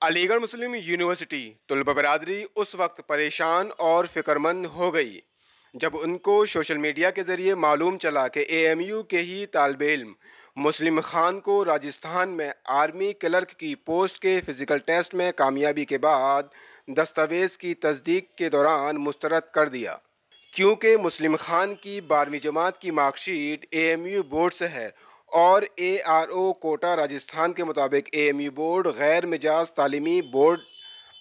अलीगढ़ मुस्लिम university तलबा बरादरी उस वक्त परेशान और फिक्रमंद हो गई जब उनको सोशल मीडिया के ज़रिए मालूम चला कि एएमयू के ही तालब इल्म मुस्लिम खान को राजस्थान में आर्मी क्लर्क की पोस्ट के फ़िज़िकल टेस्ट में कामयाबी के बाद दस्तावेज़ की तस्दीक के दौरान मुस्तरद कर दिया। क्योंकि मुस्लिम खान की 12वीं जमात की मार्कशीट एएमयू बोर्ड से है और एआरओ कोटा राजस्थान के मुताबिक एएमयू बोर्ड गैर मिजाज तालीमी board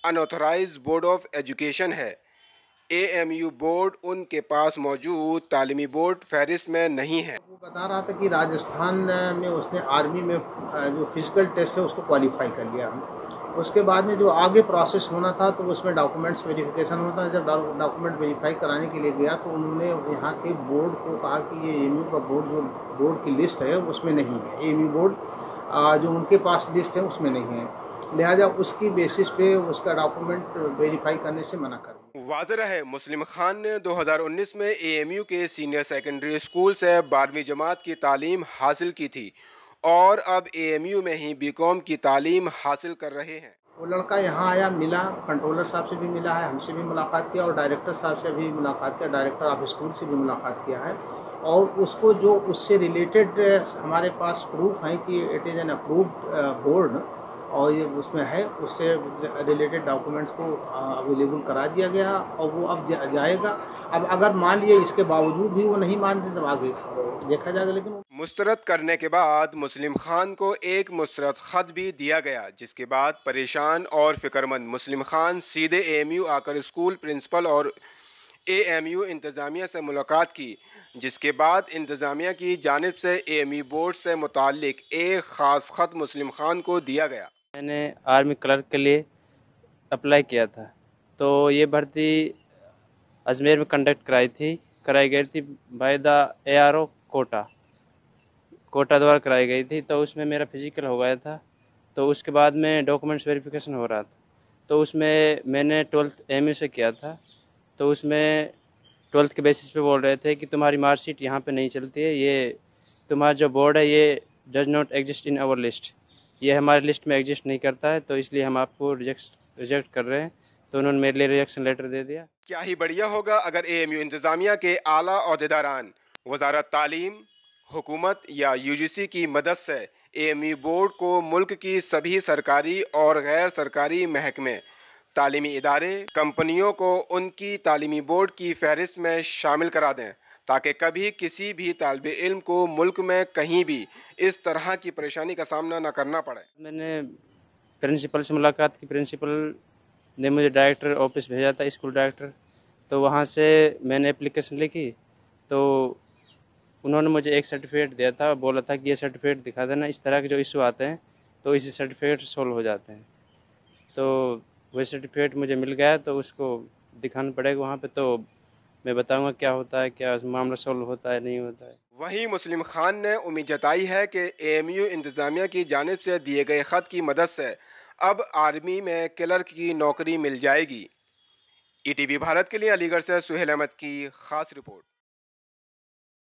unauthorise board of education है। एएमयू बोर्ड उनके पास मौजूद तालीमी बोर्ड फहरिस्त में नहीं है। वो बता रहा था कि राजस्थान में उसने आर्मी में जो फिजिकल टेस्ट है उसको क्वालिफाई कर लिया। उसके बाद में जो आगे प्रोसेस होना था तो उसमें डॉक्यूमेंट्स वेरिफिकेशन होता है। जब डॉक्यूमेंट वेरीफाई कराने के लिए गया तो उन्होंने यहाँ के बोर्ड को कहा कि ये एएमयू का बोर्ड जो बोर्ड की लिस्ट है उसमें नहीं है। एएमयू बोर्ड जो उनके पास लिस्ट है उसमें नहीं है, लिहाजा उसकी बेसिस पे उसका डॉक्यूमेंट वेरीफाई करने से मना कर दिया। वाज़ेह है, मुस्लिम खान ने 2019 में एएमयू के सीनियर सेकेंडरी स्कूल से 12वीं जमात की तालीम हासिल की थी और अब एएमयू में ही बीकॉम की तालीम हासिल कर रहे हैं। वो लड़का यहाँ आया, मिला, कंट्रोलर साहब से भी मिला है, हमसे भी मुलाकात किया और डायरेक्टर साहब से भी मुलाकात किया, डायरेक्टर ऑफ स्कूल से भी मुलाकात किया है। और उसको जो उससे रिलेटेड हमारे पास प्रूफ है कि it is an approved board और ये उसमें है, उससे रिलेटेड डॉक्यूमेंट्स को अवेलेबल करा दिया गया और वो अब जाएगा। अब अगर मान लिए इसके बावजूद भी वो नहीं मानते तब आगे देखा जाएगा। लेकिन मुस्तरद करने के बाद मुस्लिम खान को एक मुस्तरद ख़त भी दिया गया, जिसके बाद परेशान और फिक्रमंद मुस्लिम खान सीधे एएमयू आकर स्कूल प्रिंसिपल और एएमयू इंतज़ामिया से मुलाकात की, जिसके बाद इंतज़ामिया की जानिब से एएमयू बोर्ड से मुताल्लिक एक ख़ास ख़त मुस्लिम खान को दिया गया। मैंने आर्मी क्लर्क के लिए अप्लाई किया था, तो ये भर्ती अजमेर में कराई गई थी बाय द एआरओ कोटा द्वारा कराई गई थी। तो उसमें मेरा फिजिकल हो गया था, तो उसके बाद में डॉक्यूमेंट्स वेरिफिकेशन हो रहा था, तो उसमें मैंने 12th एएमयू से किया था। तो उसमें 12th के बेसिस पे बोल रहे थे कि तुम्हारी मार्कशीट यहाँ पे नहीं चलती है, ये तुम्हारा जो बोर्ड है ये does not exist in our list, ये हमारी लिस्ट में एग्जिस्ट नहीं करता है, तो इसलिए हम आपको रिजेक्ट कर रहे हैं। तो उन्होंने मेरे लिए रिजेक्शन लेटर दे दिया। क्या ही बढ़िया होगा अगर एएमयू इंतज़ामिया के आला ओहदेदारान वज़ारत तालीम, हुकूमत या यूजीसी की मदद से एएमयू बोर्ड को मुल्क की सभी सरकारी और गैर सरकारी महकमे, तालीमी इदारे, कंपनियों को उनकी तालीमी बोर्ड की फहरिस्त में शामिल करा दें, ताकि कभी किसी भी तालिब इल्म को मुल्क में कहीं भी इस तरह की परेशानी का सामना न करना पड़े। मैंने प्रिंसिपल से मुलाकात की, प्रिंसिपल ने मुझे डायरेक्टर ऑफिस भेजा था, स्कूल डायरेक्टर। तो वहाँ से मैंने एप्लीकेशन लिखी, तो उन्होंने मुझे एक सर्टिफिकेट दिया था, बोला था कि ये सर्टिफिकेट दिखा देना, इस तरह के जो इशू आते हैं तो इसी सर्टिफिकेट सोल्व हो जाते हैं। तो वही सर्टिफिकेट मुझे मिल गया, तो उसको दिखाना पड़ेगा वहाँ पे, तो मैं बताऊंगा क्या होता है, क्या मामला सोल्व होता है नहीं होता है। वहीं मुस्लिम खान ने उम्मीद जताई है कि एएमयू इंतज़ामिया की जानिब से दिए गए ख़त की मदद से अब आर्मी में क्लर्क की नौकरी मिल जाएगी। ईटीवी भारत के लिए अलीगढ़ से सुहेल अहमद की खास रिपोर्ट।